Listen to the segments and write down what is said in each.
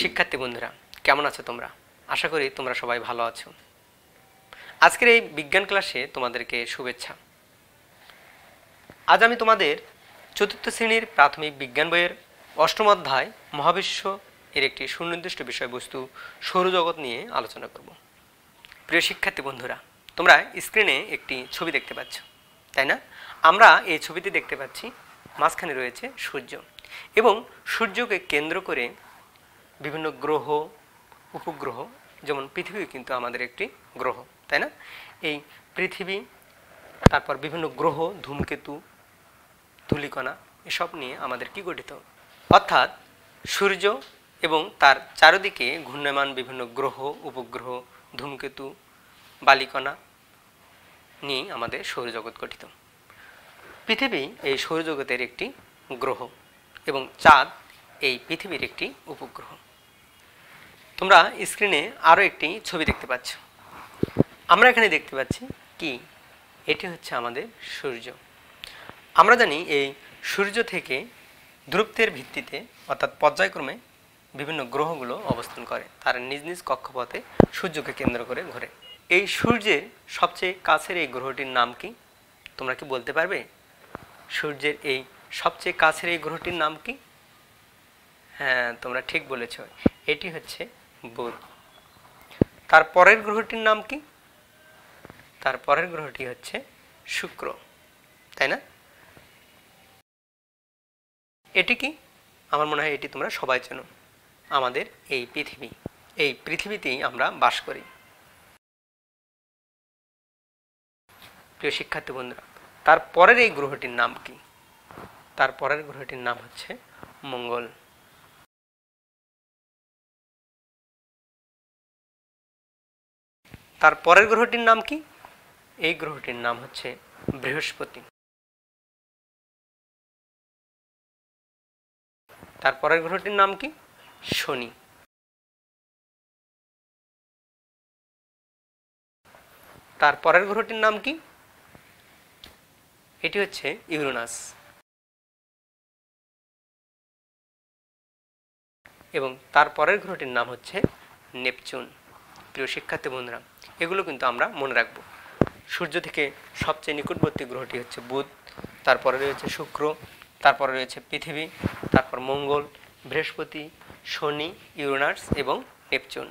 শিক্ষার্থী বন্ধুরা, কেমন আছো তোমরা? আশা করি তোমরা সবাই ভালো আছো। আজকের এই বিজ্ঞান ক্লাসে তোমাদেরকে শুভেচ্ছা। আজ আমি তোমাদের চতুর্থ শ্রেণীর প্রাথমিক বিজ্ঞান বইয়ের অষ্টম অধ্যায় মহাবিশ্ব এর একটি সুনির্দিষ্ট বিষয়বস্তু সৌরজগৎ নিয়ে আলোচনা করব। প্রিয় শিক্ষার্থী বন্ধুরা, তোমরা স্ক্রিনে একটি ছবি দেখতে পাচ্ছ, তাই না? আমরা এই ছবিতে দেখতে পাচ্ছি মাঝখানে রয়েছে সূর্য এবং সূর্যকে কেন্দ্র করে বিভিন্ন গ্রহ, উপগ্রহ, যেমন পৃথিবী কিন্তু আমাদের একটি গ্রহ, তাই না? এই পৃথিবী, তারপর বিভিন্ন গ্রহ, ধূমকেতু, ধূলিকণা, এসব নিয়ে আমাদের কি গঠিত? অর্থাৎ সূর্য এবং তার চারিদিকে ঘূর্ণায়মান বিভিন্ন গ্রহ, উপগ্রহ, ধূমকেতু, বালিকণা নিয়ে আমাদের সৌরজগৎ গঠিত। পৃথিবী এই সৌরজগতের একটি গ্রহ এবং চাঁদ এই পৃথিবীর একটি উপগ্রহ। তোমরা স্ক্রিনে আরও একটি ছবি দেখতে পাচ্ছ। আমরা এখানে দেখতে পাচ্ছি কি, এটি হচ্ছে আমাদের সূর্য। আমরা জানি এই সূর্য থেকে দূরত্বের ভিত্তিতে অর্থাৎ পর্যায়ক্রমে বিভিন্ন গ্রহগুলো অবস্থান করে, তার নিজ নিজ কক্ষপথে সূর্যকে কেন্দ্র করে ঘোরে। এই সূর্যের সবচেয়ে কাছের এই গ্রহটির নাম কি? তোমরা কি বলতে পারবে? সূর্যের এই সবচেয়ে কাছের এই গ্রহটির নাম কি? হ্যাঁ, তোমরা ঠিক বলেছ, এটি হচ্ছে বুধ। তার পরের গ্রহটির নাম কি? তার পরের গ্রহটি হচ্ছে শুক্র, তাই না? এটি কি? আমার মনে হয় এটি তোমরা সবাই চেনো, আমাদের এই পৃথিবী। এই পৃথিবীতেই আমরা বাস করি। প্রিয় শিক্ষার্থী বন্ধুরা, তার পরের এই গ্রহটির নাম কি? তার পরের গ্রহটির নাম হচ্ছে মঙ্গল। তার পরের গ্রহটির নাম কি? এই গ্রহটির নাম হচ্ছে বৃহস্পতি। তার পরের গ্রহটির নাম কি? শনি। তার পরের গ্রহটির নাম কি? এটি হচ্ছে ইউরেনাস। এবং তার পরের গ্রহটির নাম হচ্ছে নেপচুন। প্রিয় শিক্ষার্থী বন্ধুরা, এগুলো কিন্তু আমরা মনে রাখবো। সূর্য থেকে সবচেয়ে নিকটবর্তী গ্রহটি হচ্ছে বুধ, তারপরে রয়েছে শুক্র, তারপরে রয়েছে পৃথিবী, তারপর মঙ্গল, বৃহস্পতি, শনি, ইউরেনাস এবং নেপচুন।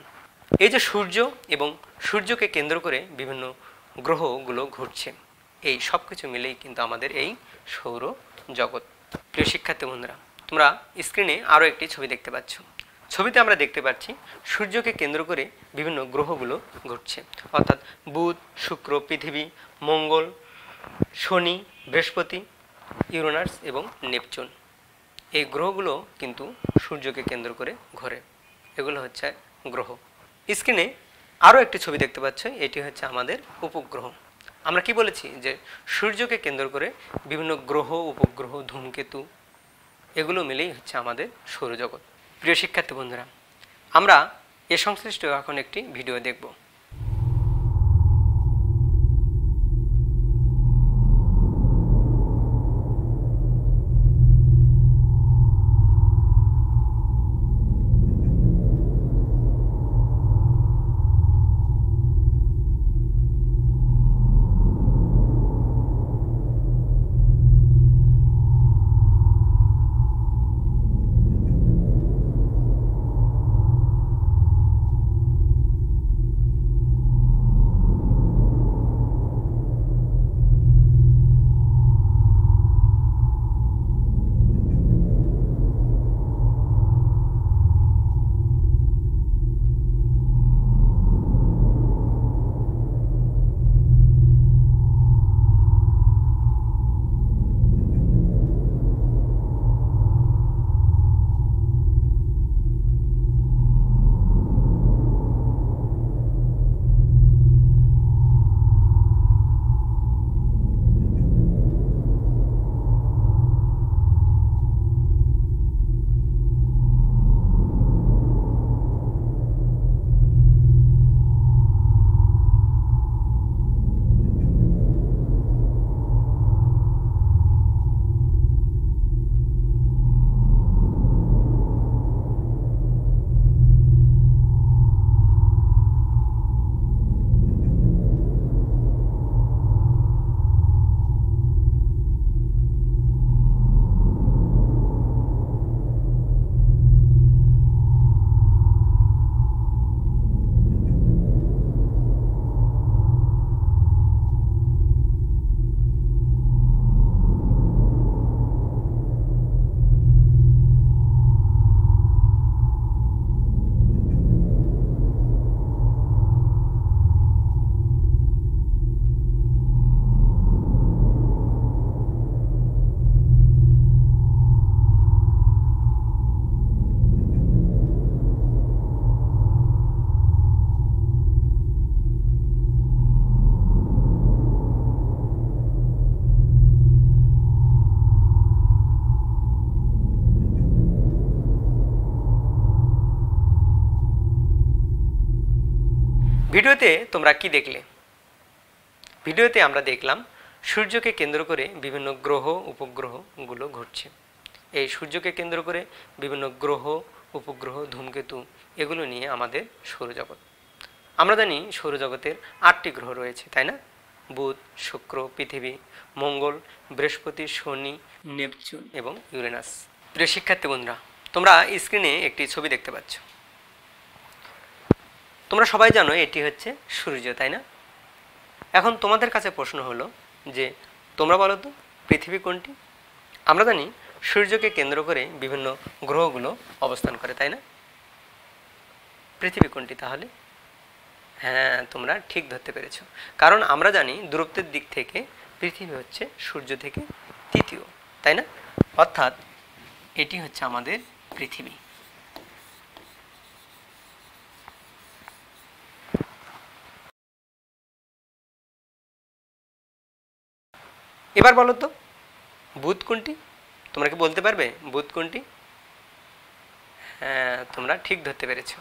এই যে সূর্য এবং সূর্যকে কেন্দ্র করে বিভিন্ন গ্রহগুলো ঘুরছে, এই সব কিছু মিলেই কিন্তু আমাদের এই সৌর জগৎ। প্রিয় শিক্ষার্থী বন্ধুরা, তোমরা স্ক্রিনে আরও একটি ছবি দেখতে পাচ্ছ। ছবিতে আমরা দেখতে পাচ্ছি সূর্যকে কেন্দ্র করে বিভিন্ন গ্রহগুলো ঘুরছে, অর্থাৎ বুধ, শুক্র, পৃথিবী, মঙ্গল, শনি, বৃহস্পতি, ইউরেনাস এবং নেপচুন। এই গ্রহগুলো কিন্তু সূর্যকে কেন্দ্র করে ঘোরে। এগুলো হচ্ছে গ্রহ। স্ক্রিনে আরও একটি ছবি দেখতে পাচ্ছ, এটি হচ্ছে আমাদের উপগ্রহ। আমরা কি বলেছি যে সূর্যকে কেন্দ্র করে বিভিন্ন গ্রহ, উপগ্রহ, ধূমকেতু, এগুলো মিলেই হচ্ছে আমাদের সৌরজগৎ। প্রিয় শিক্ষার্থী বন্ধুরা, আমরা এ সংশ্লিষ্ট এখন একটি ভিডিও দেখব। ভিডিওতে তোমরা কি দেখলে? ভিডিওতে আমরা দেখলাম সূর্যকে কেন্দ্র করে বিভিন্ন গ্রহ উপগ্রহগুলো ঘুরছে। এই সূর্যকে কেন্দ্র করে বিভিন্ন গ্রহ উপগ্রহ ধূমকেতু এগুলো নিয়ে আমাদের সৌরজগৎ। আমরা জানি সৌরজগতের 8টি গ্রহ রয়েছে, তাই না? বুধ, শুক্র, পৃথিবী, মঙ্গল, বৃহস্পতি, শনি, নেপচুন এবং ইউরেনাস। প্রিয় শিক্ষার্থী বন্ধুরা, তোমরা স্ক্রিনে একটি ছবি দেখতে পাচ্ছ। তোমরা সবাই জানো এটি হচ্ছে সূর্য, তাই না? এখন তোমাদের কাছে প্রশ্ন হলো যে তোমরা বলো তো পৃথিবী কোনটি? আমরা জানি সূর্যকে কেন্দ্র করে বিভিন্ন গ্রহগুলো অবস্থান করে, তাই না? পৃথিবী কোনটি তাহলে? হ্যাঁ, তোমরা ঠিক ধরতে পেরেছো। কারণ আমরা জানি দূরত্বের দিক থেকে পৃথিবী হচ্ছে সূর্য থেকে তৃতীয়, তাই না? অর্থাৎ এটি হচ্ছে আমাদের পৃথিবী। এবার বলো তো বুধ কোনটি? তোমরা কি বলতে পারবে বুধ কোনটি? হ্যাঁ, তোমরা ঠিক ধরতে পেরেছো।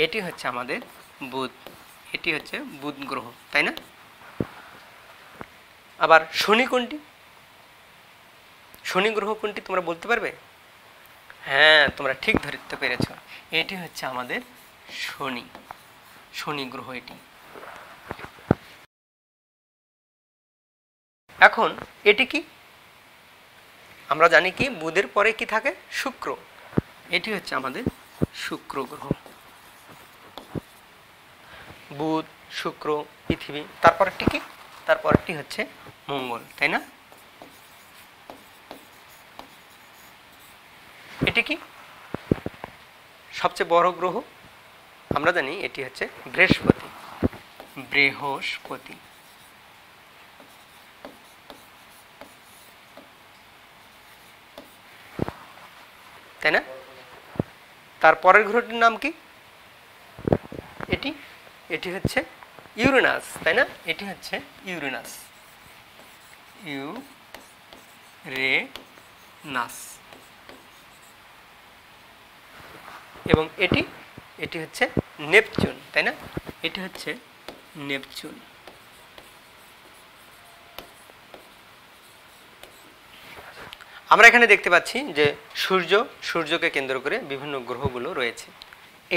এটি হচ্ছে আমাদের বুধ। এটি হচ্ছে বুধ গ্রহ, তাই না? আবার শনি কোনটি? শনি গ্রহ কোনটি তোমরা বলতে পারবে? হ্যাঁ, তোমরা ঠিক ধরতে পেরেছো। এটি হচ্ছে আমাদের শনি, শনি গ্রহ এটি। এখন এটি কি? আমরা জানি কি বুধের পরে কি থাকে? শুক্র। এটি হচ্ছে আমাদের শুক্র গ্রহ। বুধ, শুক্র, পৃথিবী, তারপরটি কি? তারপরটি হচ্ছে মঙ্গল, তাই না? এটি কি? সবচেয়ে বড় গ্রহ। আমরা জানি এটি হচ্ছে বৃহস্পতি, বৃহস্পতি। তাই না? তারপরের গ্রহটির নাম কি? এটি এটি হচ্ছে ইউরেনাস, তাই না? এটি হচ্ছে ইউরেনাস, ইউরেনাস। এবং এটি এটি হচ্ছে নেপচুন, তাই না? এটি হচ্ছে নেপচুন। আমরা এখানে দেখতে পাচ্ছি যে সূর্যকে কেন্দ্র করে বিভিন্ন গ্রহগুলো রয়েছে।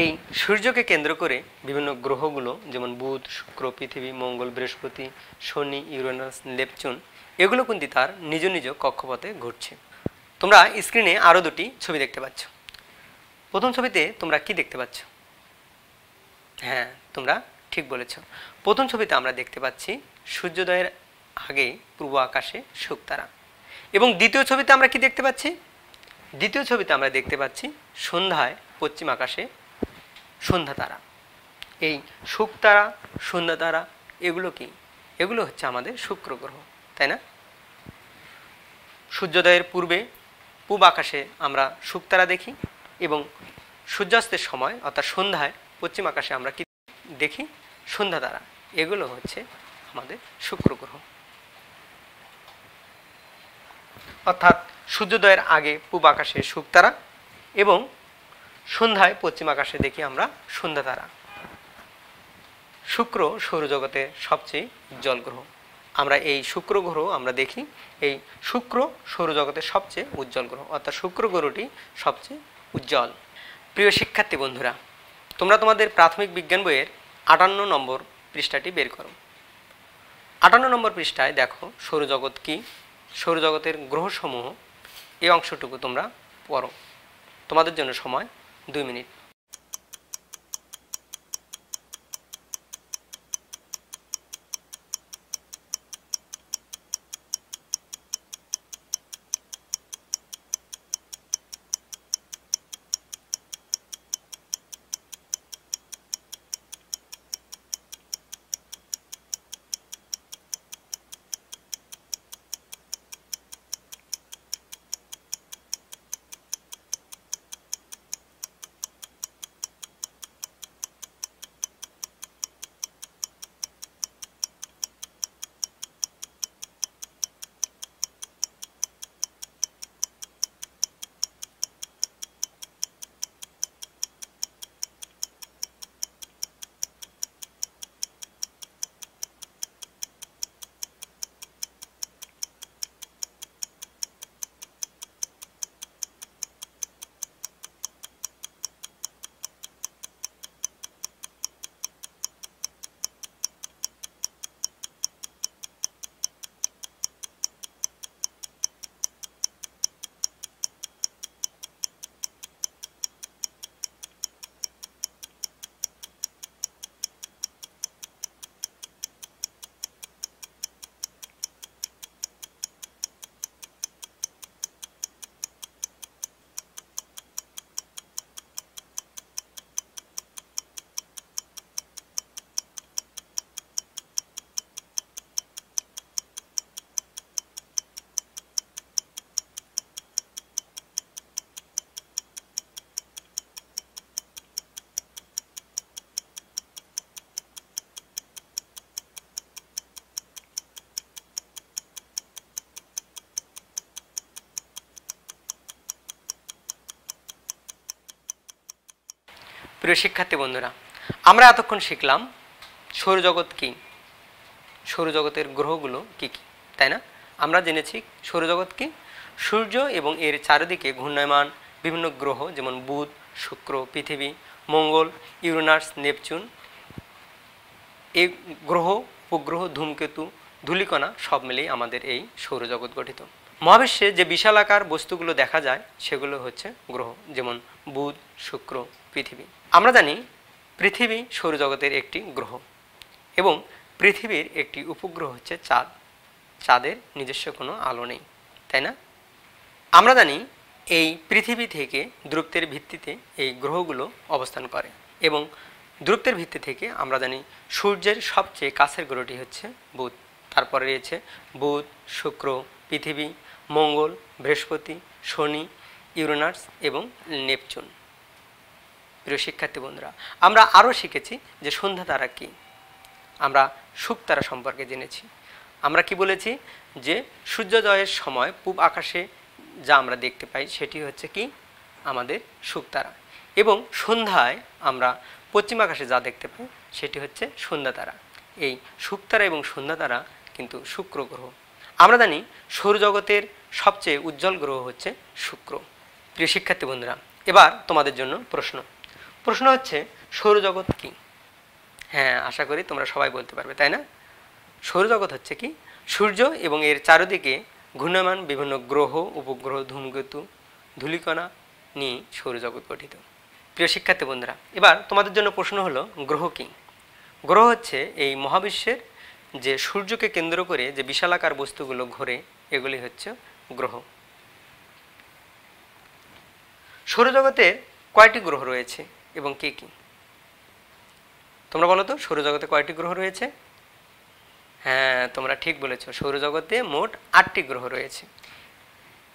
এই সূর্যকে কেন্দ্র করে বিভিন্ন গ্রহগুলো যেমন বুধ, শুক্র, পৃথিবী, মঙ্গল, বৃহস্পতি, শনি, ইউরেনাস, নেপচুন এগুলো কিন্তু তার নিজ নিজ কক্ষপথে ঘুরছে। তোমরা স্ক্রিনে আরও দুটি ছবি দেখতে পাচ্ছ। প্রথম ছবিতে তোমরা কি দেখতে পাচ্ছ? হ্যাঁ, তোমরা ঠিক বলেছ। প্রথম ছবিতে আমরা দেখতে পাচ্ছি সূর্যোদয়ের আগে পূর্ব আকাশে শুকতারা। এবং দ্বিতীয় ছবিতে আমরা কি দেখতে পাচ্ছি? দ্বিতীয় ছবিতে আমরা দেখতে পাচ্ছি সন্ধ্যায় পশ্চিম আকাশে সন্ধ্যা তারা। এই শুকতারা, সন্ধ্যা তারা এগুলো কি? এগুলো হচ্ছে আমাদের শুক্র গ্রহ, তাই না? সূর্যোদয়ের পূর্বে পূব আকাশে আমরা শুকতারা দেখি এবং সূর্যাস্তের সময় অর্থাৎ সন্ধ্যায় পশ্চিম আকাশে আমরা কি দেখি? সন্ধ্যা তারা। এগুলো হচ্ছে আমাদের শুক্র গ্রহ। অর্থাৎ সূর্যোদয়ের আগে পূব আকাশে শুকতারা এবং সন্ধ্যায় পশ্চিম আকাশে দেখি আমরা সন্ধ্যা তারা। শুক্র সৌরজগতের সবচেয়ে উজ্জ্বল গ্রহ। আমরা এই শুক্র গ্রহ আমরা দেখি, এই শুক্র সৌরজগতের সবচেয়ে উজ্জ্বল গ্রহ, অর্থাৎ শুক্র গ্রহটি সবচেয়ে উজ্জ্বল। প্রিয় শিক্ষার্থী বন্ধুরা, তোমরা তোমাদের প্রাথমিক বিজ্ঞান বইয়ের 58 নম্বর পৃষ্ঠাটি বের করো। 58 নম্বর পৃষ্ঠায় দেখো সৌরজগৎ কি, সৌরজগতের গ্রহসমূহ, এই অংশটুকু তোমরা পড়ো। তোমাদের জন্য সময় 2 মিনিট। প্রিয় শিক্ষার্থী বন্ধুরা, আমরা এতক্ষণ শিখলাম সৌরজগৎ কী, সৌরজগতের গ্রহগুলো কী কী, তাই না? আমরা জেনেছি সৌরজগৎ কী, সূর্য এবং এর চারিদিকে ঘূর্ণায়মান বিভিন্ন গ্রহ, যেমন বুধ, শুক্র, পৃথিবী, মঙ্গল, ইউরেনাস, নেপচুন, এই গ্রহ, উপগ্রহ, ধূমকেতু, ধূলিকণা সব মিলিয়ে আমাদের এই সৌরজগৎ গঠিত। মহাবিশ্বে যে বিশালাকার বস্তুগুলো দেখা যায় সেগুলো হচ্ছে গ্রহ, যেমন বুধ, শুক্র, পৃথিবী। আমরা জানি পৃথিবী সৌরজগতের একটি গ্রহ এবং পৃথিবীর একটি উপগ্রহ হচ্ছে চাঁদ। চাঁদের নিজস্ব কোনো আলো নেই, তাই না? আমরা জানি এই পৃথিবী থেকে দূরত্বের ভিত্তিতে এই গ্রহগুলো অবস্থান করে এবং দূরত্বের ভিত্তি থেকে আমরা জানি সূর্যের সবচেয়ে কাছের গ্রহটি হচ্ছে বুধ। তারপরে রয়েছে বুধ, শুক্র, পৃথিবী, মঙ্গল, বৃহস্পতি, শনি, ইউরেনাস এবং নেপচুন। প্রিয় শিক্ষার্থী বন্ধুরা, আমরা আরও শিখেছি যে সন্ধ্যা তারা কী, আমরা শুকতারা সম্পর্কে জেনেছি। আমরা কি বলেছি যে সূর্যোদয়ের সময় পূব আকাশে যা আমরা দেখতে পাই সেটি হচ্ছে কি আমাদের শুকতারা, এবং সন্ধ্যায় আমরা পশ্চিম আকাশে যা দেখতে পাই সেটি হচ্ছে সন্ধ্যা তারা। এই শুকতারা এবং সন্ধ্যা তারা কিন্তু শুক্র গ্রহ। আমরা জানি সৌরজগতের সবচেয়ে উজ্জ্বল গ্রহ হচ্ছে শুক্র। প্রিয় শিক্ষার্থী বন্ধুরা, এবার তোমাদের জন্য প্রশ্ন হচ্ছে সৌরজগৎ কী? হ্যাঁ, আশা করি তোমরা সবাই বলতে পারবে, তাই না? সৌরজগৎ হচ্ছে কি সূর্য এবং এর চারিদিকে ঘূর্ণায়মান বিভিন্ন গ্রহ, উপগ্রহ, ধূমকেতু, ধূলিকণা নিয়ে সৌরজগৎ গঠিত। প্রিয় শিক্ষার্থী বন্ধুরা, এবার তোমাদের জন্য প্রশ্ন হলো গ্রহ কী? গ্রহ হচ্ছে এই মহাবিশ্বের যে সূর্যকে কেন্দ্র করে যে বিশালাকার বস্তুগুলো ঘোরে, এগুলি হচ্ছে গ্রহ। সৌরজগতের কয়টি গ্রহ রয়েছে এবং কে কী? তোমরা বলো তো, সৌরজগতে কয়টি গ্রহ রয়েছে? হ্যাঁ, তোমরা ঠিক বলেছ, সৌরজগতে মোট 8টি গ্রহ রয়েছে।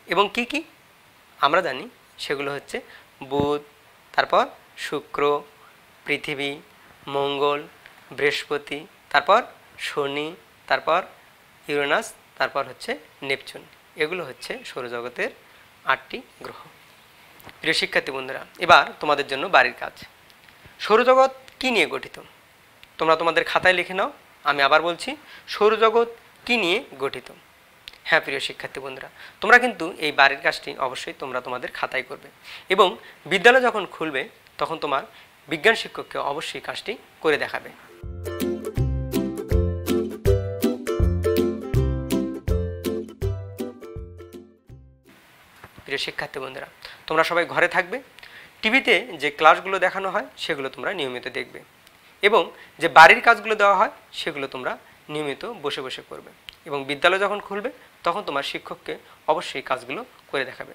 এবং কি কি আমরা জানি সেগুলো হচ্ছে বুধ, তারপর শুক্র, পৃথিবী, মঙ্গল, বৃহস্পতি, তারপর শনি, তারপর ইউরেনাস, তারপর হচ্ছে নেপচুন। এগুলো হচ্ছে সৌরজগতের 8টি গ্রহ। প্রিয় শিক্ষার্থী বন্ধুরা, এবার তোমাদের জন্য বাড়ির কাজ। সৌরজগৎ কী নিয়ে গঠিত? তোমরা তোমাদের খাতায় লিখে নাও। আমি আবার বলছি, সৌরজগৎ কী নিয়ে গঠিত? হ্যাঁ প্রিয় শিক্ষার্থী বন্ধুরা, তোমরা কিন্তু এই বাড়ির কাজটি অবশ্যই তোমরা তোমাদের খাতায় করবে এবং বিদ্যালয় যখন খুলবে তখন তোমার বিজ্ঞান শিক্ষককে অবশ্যই কাজটি করে দেখাবে। প্রিয় শিক্ষার্থী বন্ধুরা, তোমরা সবাই ঘরে থাকবে। টিভিতে যে ক্লাসগুলো দেখানো হয় সেগুলো তোমরা নিয়মিত দেখবে এবং যে বাড়ির কাজগুলো দেওয়া হয় সেগুলো তোমরা নিয়মিত বসে বসে করবে এবং বিদ্যালয় যখন খুলবে তখন তোমার শিক্ষককে অবশ্যই কাজগুলো করে দেখাবে।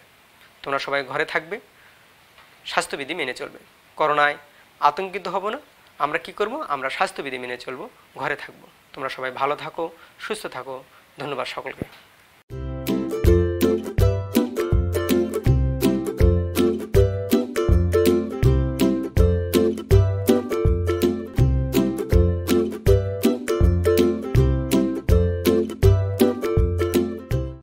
তোমরা সবাই ঘরে থাকবে, স্বাস্থ্যবিধি মেনে চলবে। করোনায় আতঙ্কিত হব না। আমরা কি করব? আমরা স্বাস্থ্যবিধি মেনে চলবো, ঘরে থাকবো। তোমরা সবাই ভালো থাকো, সুস্থ থাকো। ধন্যবাদ সকলকে।